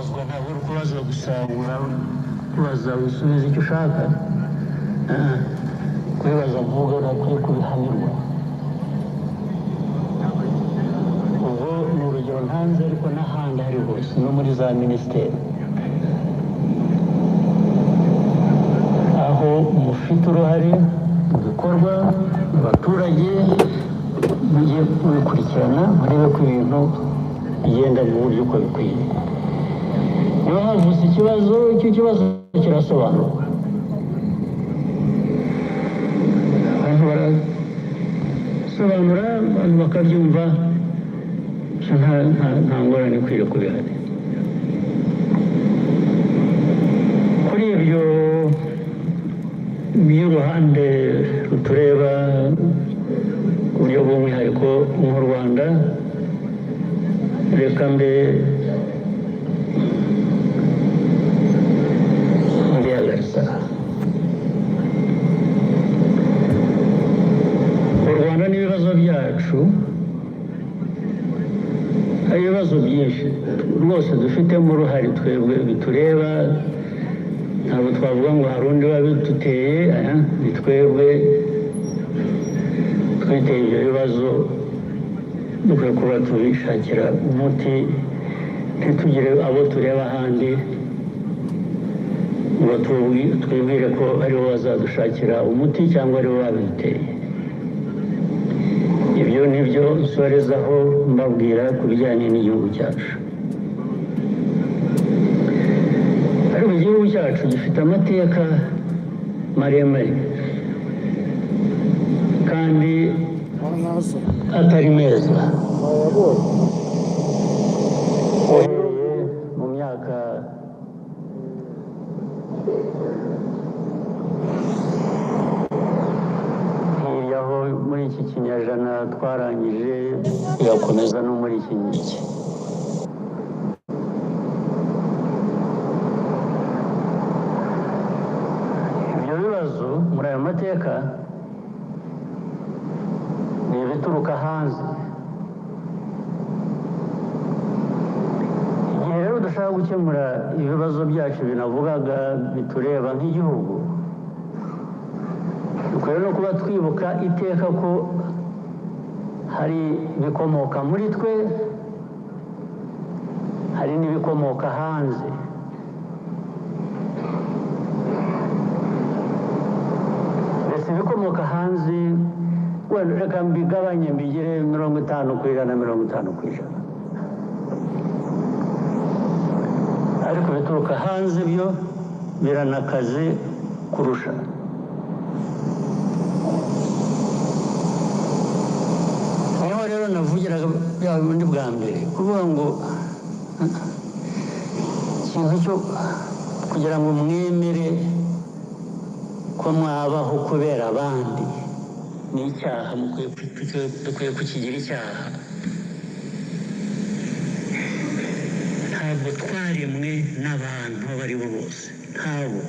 kubazwa ntabwo uri kubaza gusangura kubaza usubiza icyo ushaka kubibaza mvuga nakwiye kubihanirwa ubu ni urugero ntanze ariko n'ahandi hari hose no muri za minisiteri aho mufite uruhare mu bikorwa abaturage mugiye kubikurikirana murebe ko ibintu bigenda mu buryo uko bikwiye niba havutse ikibazo icyo kibazo kirasobanurwa abantu barasobanura abantu bakabyumva nta ngorane ikwiriye kubihari kuri ibyo by'uruhande rutureba ku buryo bw'umwihariko nk'u Rwanda reka mbihagarika u Rwanda n'ibibazo byacu hari ibibazo byinshi rwose dufitemo uruhare twebwe bitureba ntabwo twavuga ngo hari undi wabiduteye ni twebwe twiteye ibyo bibazo dukwiye kuba tubishakira umuti ntitugire abo tureba ahandi ngo twibwire ko aribo bazadushakira umuti cyangwa aribo babiduteye ibyo nibyo nsorezaho mbabwira ku bijyanye n'igihugu cyacu ariko igihugu cyacu gifite amateka maremare kandi atari meza mu myaka nk'iryaho muri iki kinyejana twarangije igakomeza no muri iki ngiki ibyo bibazo muri ayo mateka ni ibituruka hanze igihe rero dushaka gukemura ibibazo byacu binavugaga bitureba nk'igihugu dukwiye no kuba twibuka iteka ko hari ibikomoka muri twe hari n'ibikomoka hanze mbese ibikomoka hanze wenda reka mbigabanye mbigire 50% 50%. ariko bituruka hanze byo biranakaze kurusha niho rero navugiraga bya bundi bwa mbere kuvuga ngo ikintu cyo kugira ngo mwemere ko mwabaho kubera abandi ni icyaha dukwiye kukigira icyaha ntabwo twaremwe n'abantu abo ari bo bose ntabo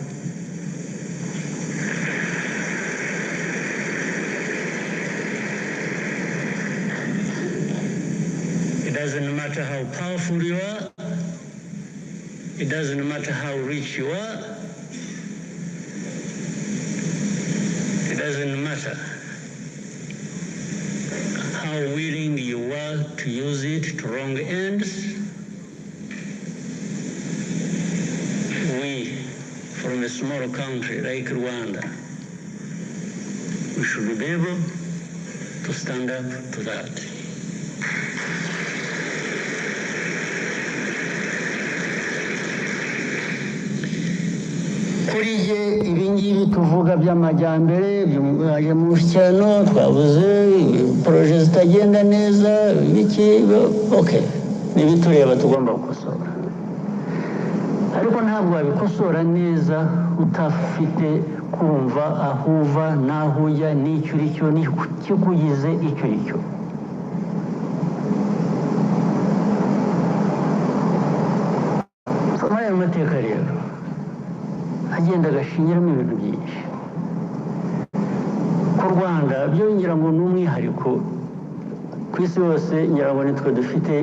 it doesn't matter how powerful you are, it doesn't matter how rich you are, it doesn't matter how willing you are to use it to wrong ends. We, from a small country like Rwanda, we should be able to stand up to that. kuri je ibingibi tuvuga by'amajyambere Yumushyikirano twavuze projet zitagenda neza biki okay nibitureba tugomba gukosora ariko ntabwo wabikosora neza utafite kumva ahuva naho ujya n'icyo uricyo n'ikikugize icyo uricyo muri ayo mateka rero agenda agashingiramo ibintu byinshi ku Rwanda byo ngira ngo ni umwihariko ku isi yose ngira ngo nitwe dufite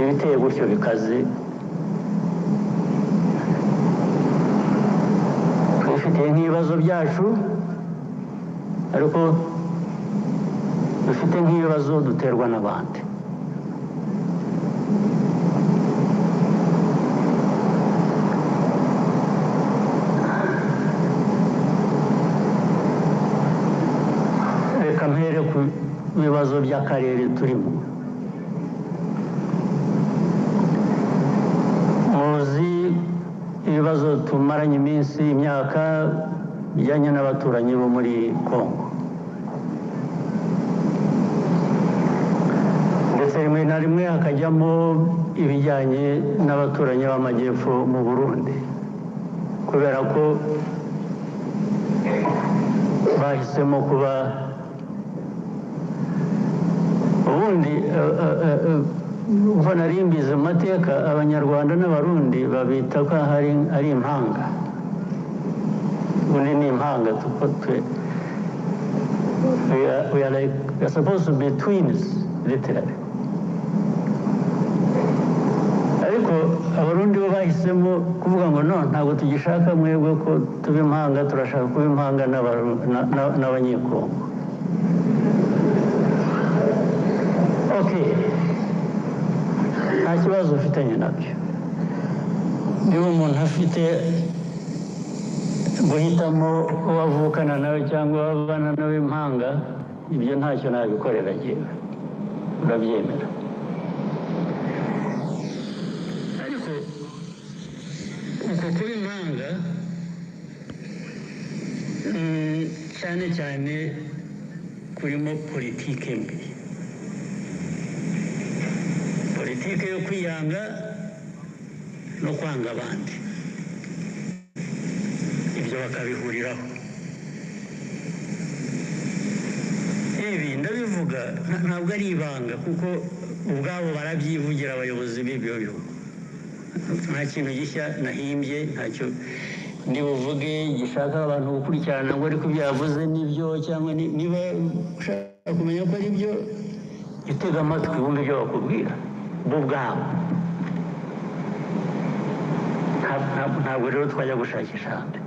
ibiteye gutyo bikaze dufite nk'ibibazo byacu ariko dufite nk'ibibazo duterwa n'abandi. Reka mpere ku bibazo by'akarere turimo. Muzi ibibazo tumaranye iminsi imyaka bijyanye n'abaturanyi bo muri Kongo, ndetse rimwe na rimwe hakajyamo ibijyanye n'abaturanyi b'amajyepfo mu Burundi, kubera ko bahisemo kuba ubundi uko nari mbizi mu mateka abanyarwanda n'abarundi babita ko ari impanga. Ubundi ni impanga we are supposed to be twins literally. Ariko abarundi bo bahisemo kuvuga ngo no, ntabwo tugishaka mwebwe ko tuba impanga, turashaka kuba impanga n'abanyekongo. Okay, nta kibazo ufitanye nabyo. Niba umuntu afite guhitamo uwavukana nawe cyangwa wabana nawe impanga, ibyo ntacyo nabikorera jyewe, urabyemera. Ariko uko kuba impanga cyane cyane kurimo politike mbi, politike yo kwiyanga no kwanga abandi, ibyo bakabihuriraho. Ibi ndabivuga ntabwo ari ibanga, kuko ubwabo barabyivugira abayobozi b'ibyo bihugu. Nta kintu gishya nahimbye, ntacyo ndi buvuge gishaka abantu gukurikirana ngo ariko byavuze nibyo, cyangwa niba ushaka kumenya ko ari byo, utega amatwi wumve ibyo bakubwira bo ubwabo. Ntabwo rero twajya gushakisha ahandi.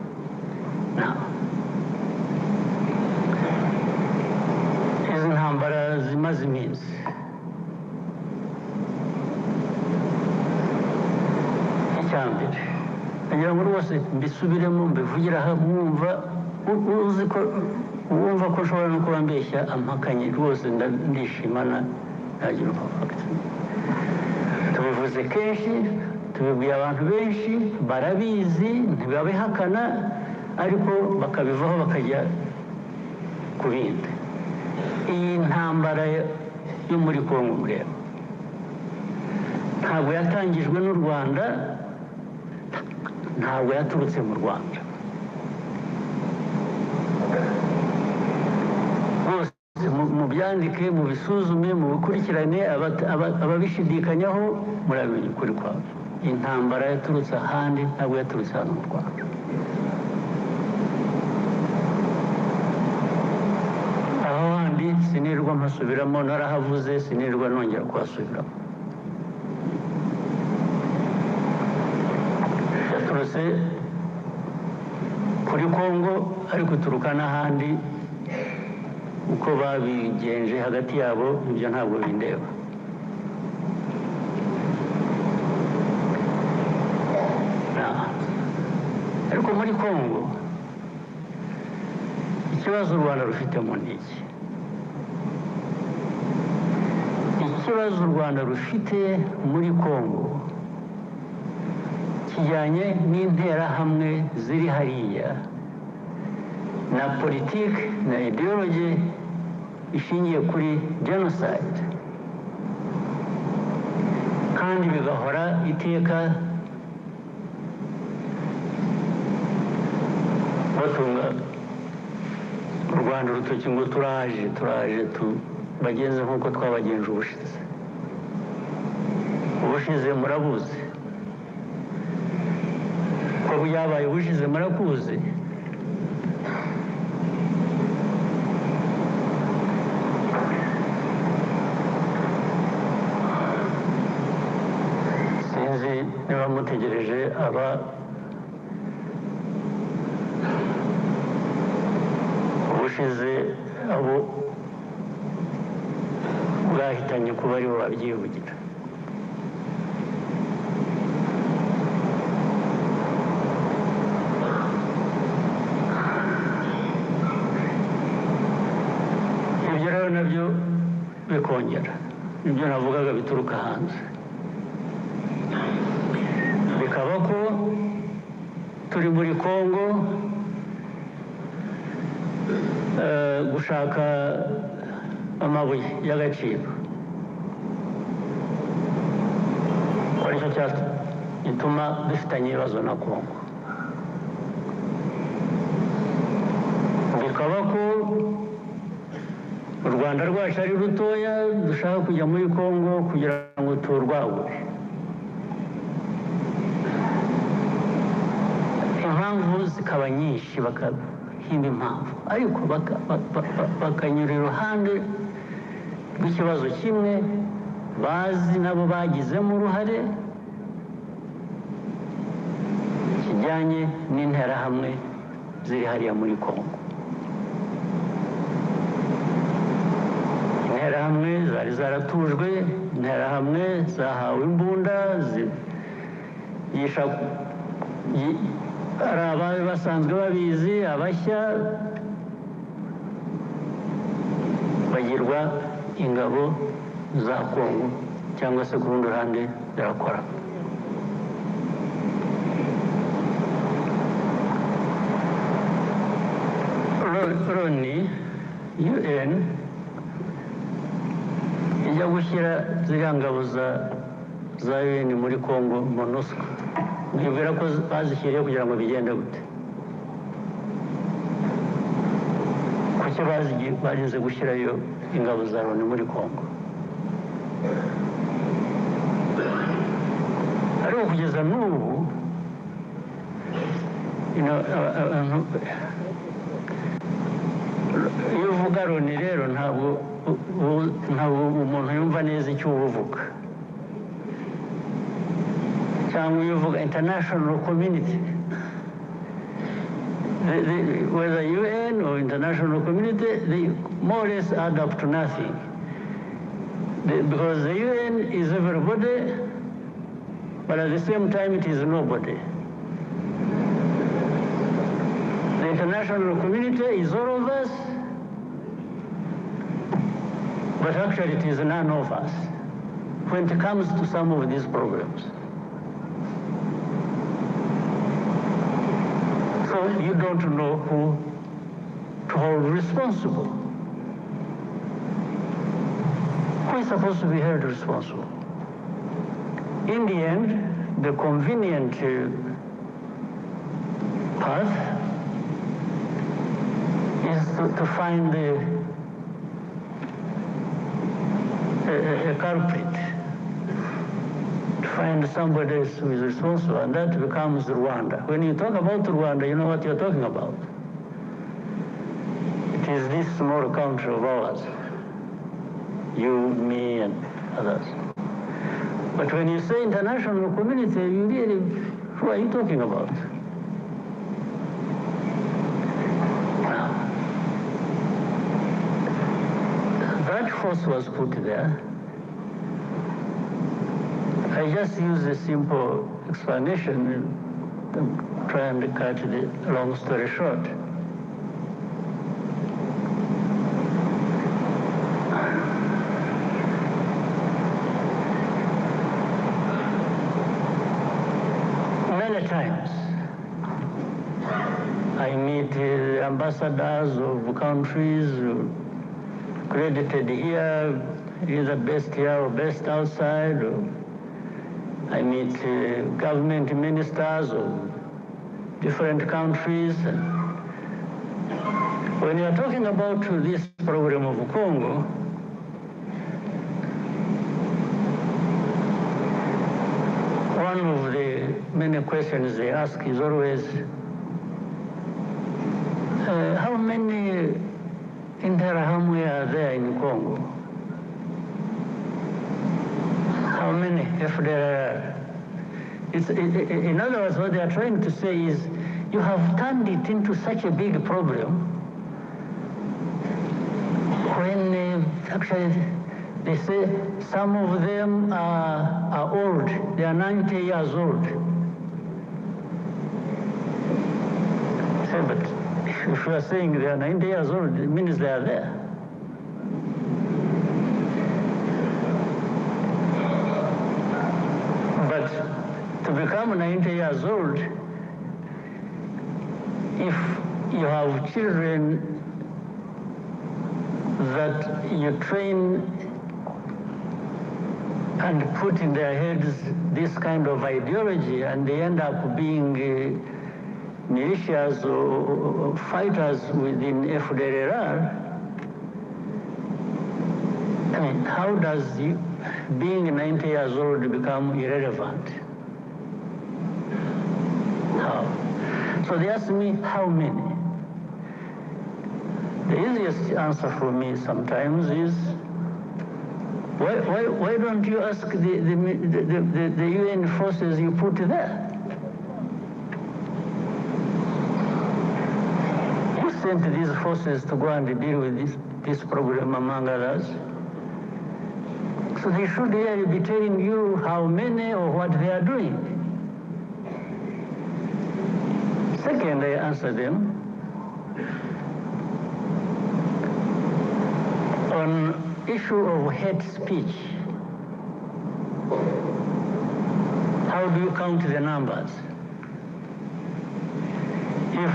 Izi ntambara zimaze iminsi, icya mbere nagira ngo rwose mbisubiremo mbivugire aha, mwumva uzi ko wumva ko ushobora no kuba mbeshya ampakanye, rwose ndishimana ntagira upapuro. Tubivuze kenshi, tubibwiye abantu benshi, barabizi ntibabihakana, ariko bakabivaho bakajya ku bindi. Iyi ntambara yo muri Kongo mureba ntabwo yatangijwe n'u Rwanda, ntabwo yaturutse mu Rwanda. Bose mubyandike, mubisuzume, mubikurikirane, ababishidikanyaho murabimenya ukuri kwabo. Intambara yaturutse ahandi, ntabwo yaturutse hano mu Rwanda. Aho handi sinirwa mpasubiramo, narahavuze sinirwa nongera kuhasubiramo. Yaturutse kuri Kongo, ariko turuka n'ahandi. Uko babigenje hagati yabo ibyo ntabwo bindeba. Ariko muri Kongo ikibazo u Rwanda rufitemo ni iki? Ikibazo u Rwanda rufite muri Kongo kijyanye n'interahamwe ziri hariya na politiki na ideology ishingiye kuri genocide, kandi bigahora iteka batunga u Rwanda urutoki ngo turaje bagenze nk'uko twabagenje ubushize. Ubushize murabuzi ko byabaye, ubushize murakuzi. Sinzi niba mutegereje ubushize abo bwahitanye kuba aribo babyivugira. Ibyo rero nabyo bikongera ibyo navugaga bituruka hanze, bikaba ko turi muri Kongo gushaka amabuye y'agaciro, aricyo gituma dufitanye ibibazo na Kongo. Bikaba ko u Rwanda rwacu ari rutoya, dushaka kujya muri Kongo kugira ngo turwagure. Impamvu zikaba nyinshi, bakahimba impamvu, ariko bakanyura iruhande rw'ikibazo kimwe bazi nabo bagizemo uruhare, kijyanye n'interahamwe ziri hariya muri Kongo. Interahamwe zari zaratujwe, interahamwe zahawe imbunda, ari ababe basanzwe babizi, abashya bagirwa ingabo za Kongo cyangwa se ku rundi ruhande zirakora. Loni UN ijya gushyira ziriya ngabo za UN muri Kongo MONUSCO, nibwira ko bazishyiriye kugira ngo bigende gute? Kuki barinze gushyirayo ingabo za Loni muri Kongo? Ariko kugeza n'ubu iyo uvuga Loni rero ntabwo umuntu yumva neza icyo uvuga, cyangwa iyo uvuga international community, whether UN or international community, they more or less add up to nothing, because the UN is everybody, but at the same time it is nobody. The international community is all of us, but actually it is none of us when it comes to some of these problems. So you don't know who to hold responsible. Who is supposed to be held responsible? In the end, the convenient path is to find a culprit, to find somebody who is responsible, and that becomes Rwanda. When you talk about Rwanda, you know what you're talking about. It is this small country of ours, you, me, and others. But when you say international community, you really, who are you talking about? That force was put there. I just use a simple explanation and try and cut the long story short. Many times I meet ambassadors of countries credited here, either best here or best outside. Or I meet government ministers of different countries. When you're talking about this problem of Congo, one of the many questions they ask is always, how many Interahamwe are there in Congo? How many FDLR? In other words, what they are trying to say is, you have turned it into such a big problem when actually they say some of them are old, they are 90 years old. But if you are saying they are 90 years old, it means they are there. But to become 90 years old, if you have children that you train and put in their heads this kind of ideology, and they end up being militias or fighters within FDLR, I mean, how does being 90 years old become irrelevant? How? So they ask me, how many? The easiest answer for me sometimes is, why don't you ask the UN forces you put there? You sent these forces to go and deal with this problem, among others. So they should really be telling you how many or what they are doing. Second, I answer them on issue of hate speech. How do you count the numbers? If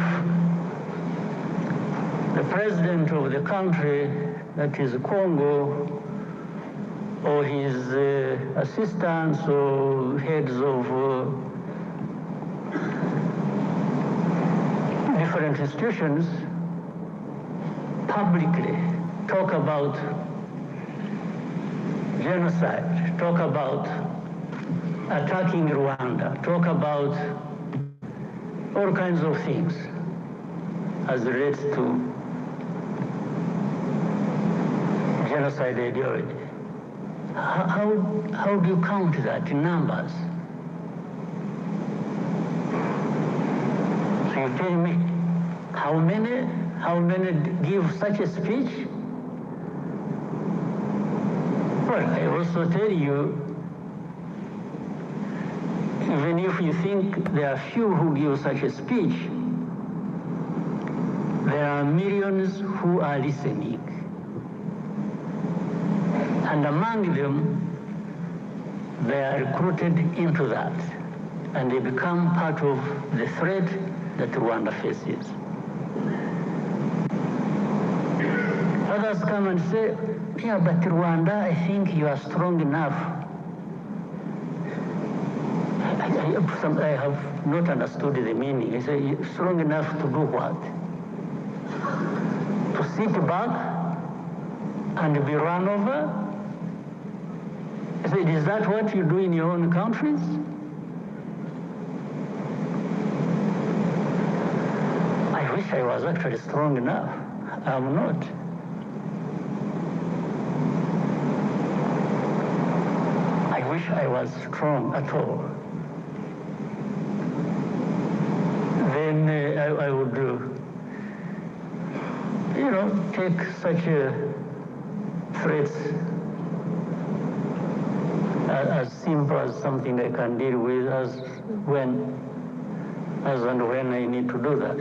the president of the country, that is Congo, or his assistants or heads of different institutions publicly talk about genocide, talk about attacking Rwanda, talk about all kinds of things as relates to genocide ideology. How do you count that in numbers? So you tell me how many give such a speech? Well, I also tell you, even if you think there are few who give such a speech, there are millions who are listening. And among them, they are recruited into that, and they become part of the threat that Rwanda faces. Others come and say, yeah, but Rwanda, I think you are strong enough. I have not understood the meaning. I say, strong enough to do what? To sit back and be run over? I said, is that what you do in your own countries? I wish I was actually strong enough. I'm not. I wish I was strong at all. Then I would, take such threats as simple as something I can deal with as and when I need to do that.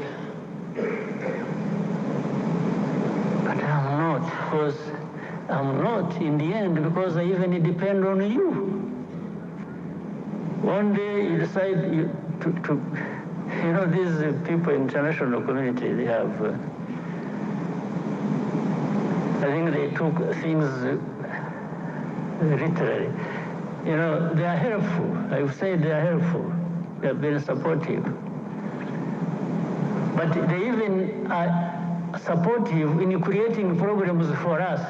But I'm not in the end, because I even depend on you. One day you decide these people in international community, they have, I think they took things literally. They are helpful. I would say they are helpful. They have been supportive. But they even are supportive in creating programs for us.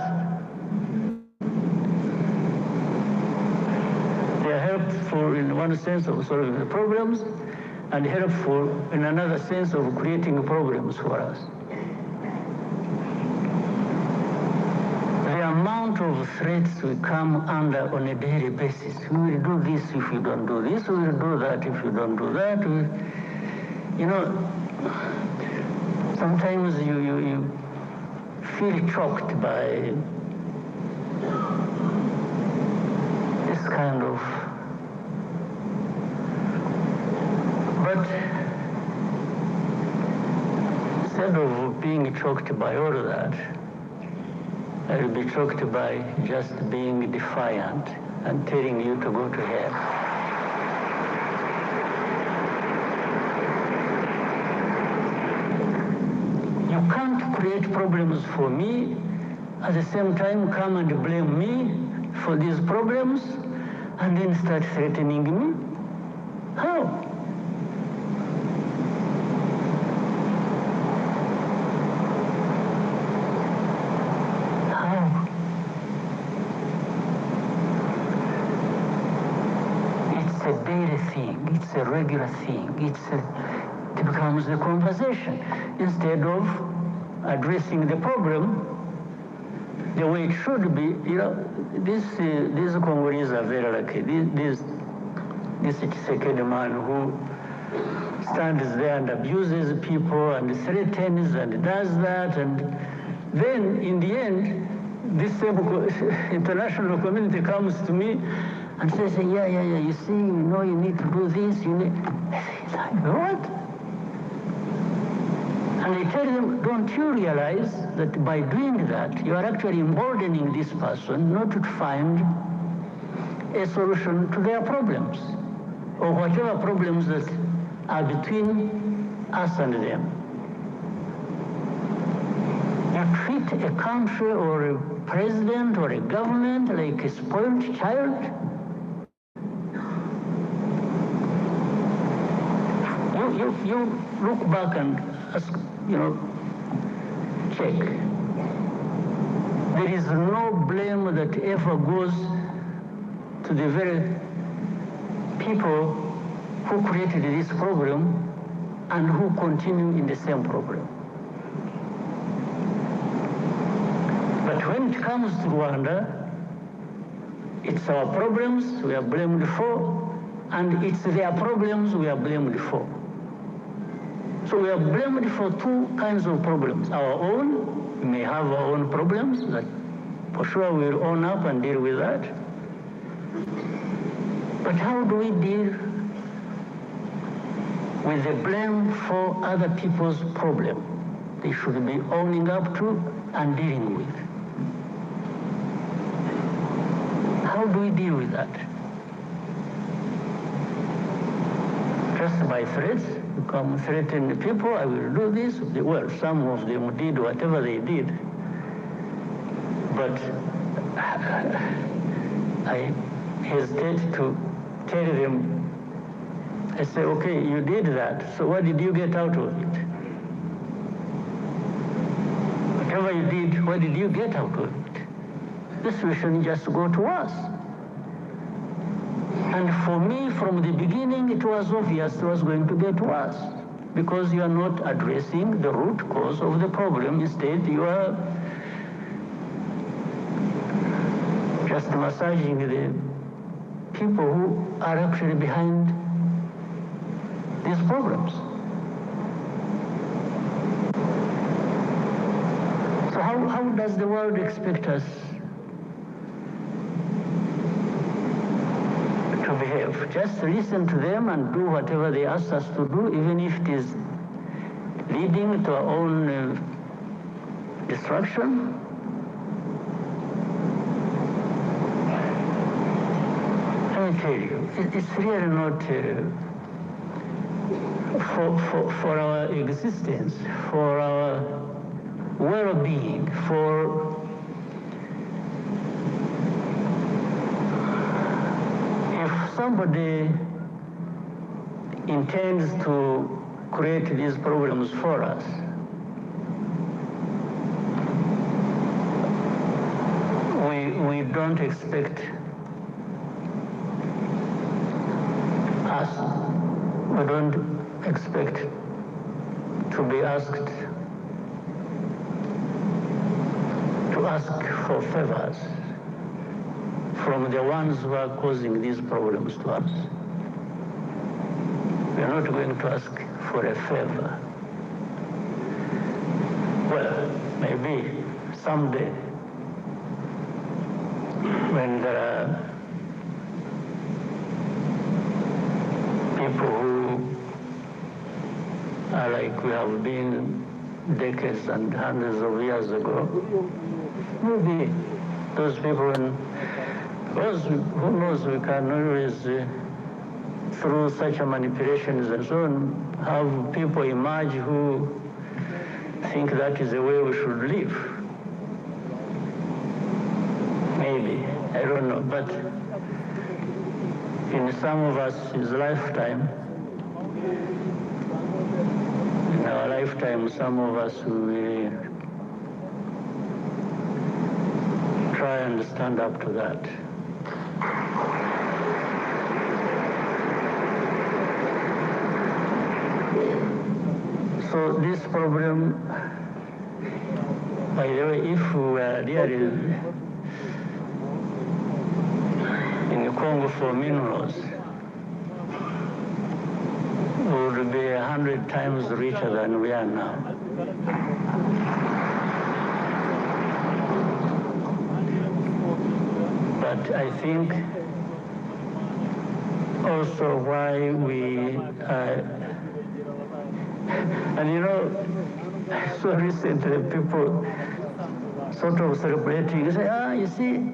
They are helpful in one sense of solving the problems, and helpful in another sense of creating programs for us. The amount of threats we come under on a daily basis. We will do this if you don't do this. We will do that if you don't do that. Sometimes you feel choked by this kind of, but instead of being choked by all of that, I will be choked by just being defiant and telling you to go to hell. You can't create problems for me, at the same time come and blame me for these problems, and then start threatening me? How? How? It's a daily thing, it's a regular thing, it becomes a conversation instead of addressing the problem the way it should be. You know, these Congolese are very lucky. This Tshisekedi man who stands there and abuses people and threatens and does that, and then in the end, this international community comes to me and says, yeah, you see, you need to do this, you need... I say, what? And I tell them, don't you realize that by doing that, you are actually emboldening this person not to find a solution to their problems, or whatever problems that are between us and them. You treat a country or a president or a government like a spoiled child. You look back and ask, check. There is no blame that ever goes to the very people who created this problem and who continue in the same problem. But when it comes to Rwanda, it's our problems we are blamed for, and it's their problems we are blamed for. So we are blamed for two kinds of problems. Our own, we may have our own problems that for sure we'll own up and deal with that. But how do we deal with the blame for other people's problem? They should be owning up to and dealing with. How do we deal with that? Just by threats? You come threaten the people, I will do this. Well, some of them did whatever they did. But I hesitate to tell them. I say, okay, you did that, so what did you get out of it? Whatever you did, what did you get out of it? This shouldn't just go to us. And for me, from the beginning, it was obvious it was going to get worse, because you are not addressing the root cause of the problem. Instead, you are just massaging the people who are actually behind these problems. So how does the world expect us to behave? Just listen to them and do whatever they ask us to do, even if it is leading to our own destruction? Let me tell you, it's really not for our existence, for our well-being, for if somebody intends to create these problems for us, we don't expect we don't expect to be asked to ask for favors from the ones who are causing these problems to us. We are not going to ask for a favor. Well, maybe someday, when there are people who are like we have been decades and hundreds of years ago, maybe those people, who knows, we can always, through such a manipulations and so on, have people emerge who think that is the way we should live. Maybe, I don't know, but in some of us, his lifetime, in our lifetime, some of us will try and stand up to that. So this problem, by the way, if we were really in Congo for minerals, we would be 100 times richer than we are now. But I think also why we and you know, so recently people sort of celebrating, say, you see,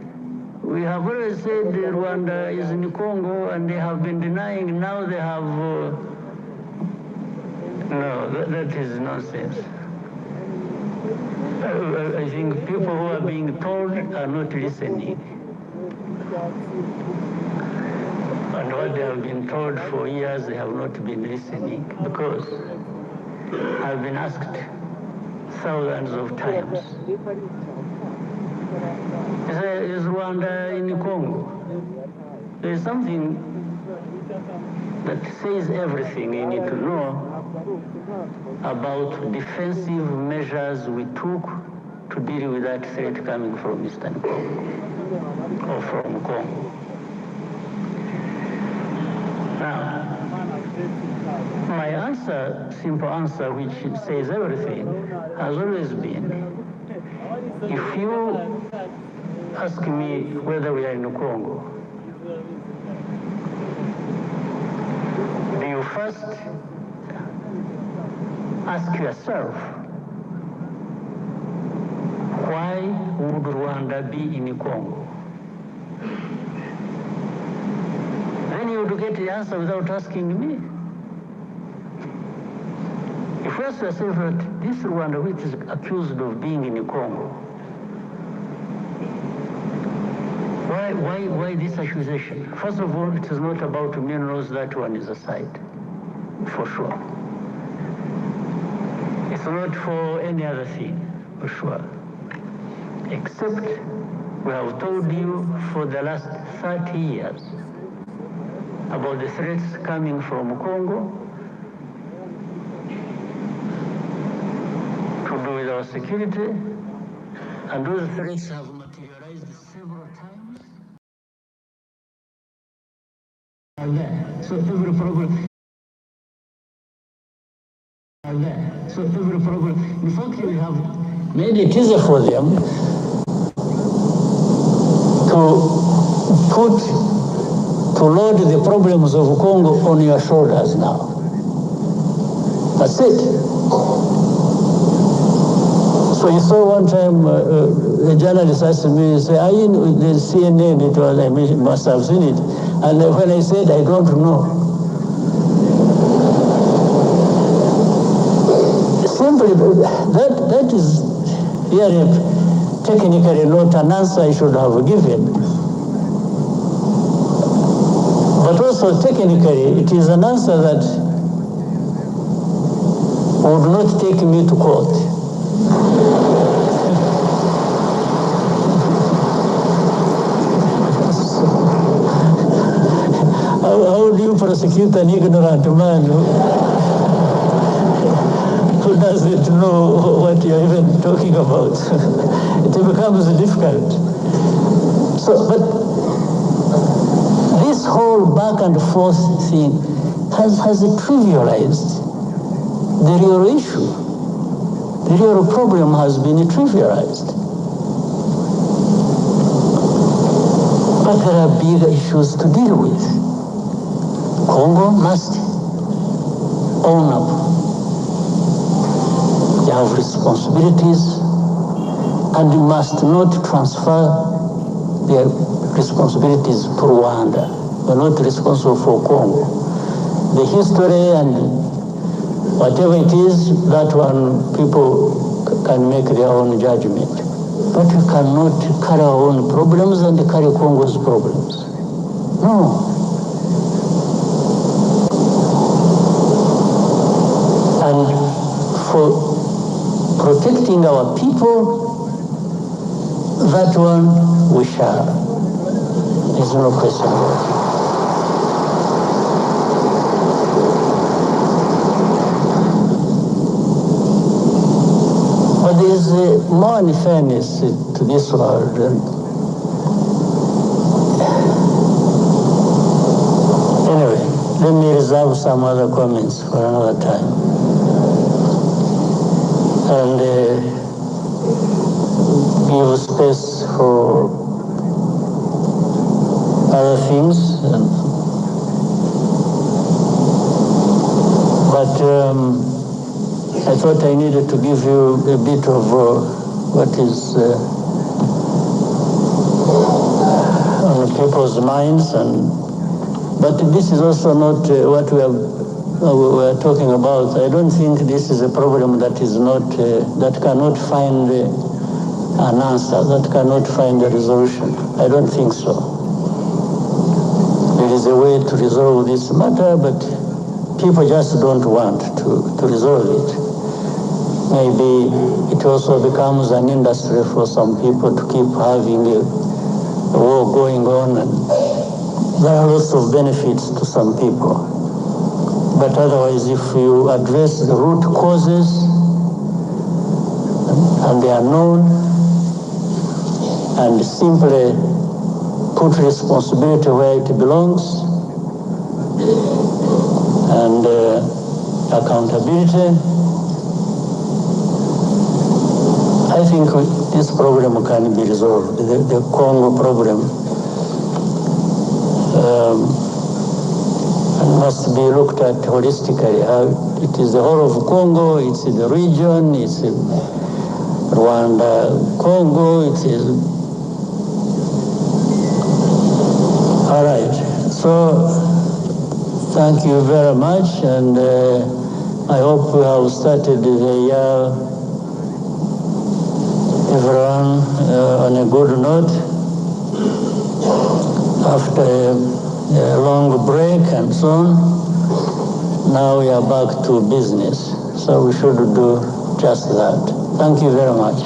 we have always said Rwanda is in Congo and they have been denying, now they have, no, that is nonsense. I think people who are being told are not listening. And what they have been told for years, they have not been listening, because I've been asked thousands of times, is Rwanda in Congo? There is something that says everything you need to know about defensive measures we took to deal with that threat coming from Eastern Congo, or from Congo. Now, my answer, simple answer, which says everything, has always been, if you ask me whether we are in Congo, do you first ask yourself, why would Rwanda be in Congo? Then you would get the answer without asking me. If you ask yourself that this Rwanda, which is accused of being in Congo, why this accusation? First of all, it is not about minerals, that one is aside, for sure. It's not for any other thing, for sure. Except we have told you for the last 30 years about the threats coming from Congo to do with our security, and those threats have materialized several times. So every problem. So every problem. In fact, we have made it easier for them to load the problems of Congo on your shoulders now. That's it. So you saw one time a journalist asked me, say, are you in the CNN? It was, I must have seen it. And when I said, I don't know. Simply, that is really technically not an answer I should have given. But also technically, it is an answer that would not take me to court. How do you prosecute an ignorant man who doesn't know what you're even talking about? It becomes difficult. So, but this whole back and forth thing has trivialized the real issue. The real problem has been trivialized. But there are bigger issues to deal with. Congo must own up. They have responsibilities, and you must not transfer their responsibilities to Rwanda. We're not responsible for Congo. The history and whatever it is, that one, people can make their own judgment. But we cannot carry our own problems and carry Congo's problems. No. And for protecting our people, that one we shall. There's no question about it. But there is more unfairness to this world. Anyway, let me reserve some other comments for another time. And give space for other things. But I thought I needed to give you a bit of what is on people's minds, but this is also not what we are talking about. I don't think this is a problem that is not that cannot find an answer, that cannot find a resolution. I don't think so. There is a way to resolve this matter, but people just don't want to resolve it. Maybe it also becomes an industry for some people to keep having a war going on, and there are lots of benefits to some people. But otherwise, if you address the root causes, and they are known, and simply put responsibility where it belongs, and accountability, I think this problem can be resolved, the Congo problem. And must be looked at holistically. It is the whole of Congo, it's the region, it's Rwanda, Congo, it is... All right, so thank you very much, and I hope we have started the year, everyone, on a good note. After a long break and so on, now we are back to business. So we should do just that. Thank you very much.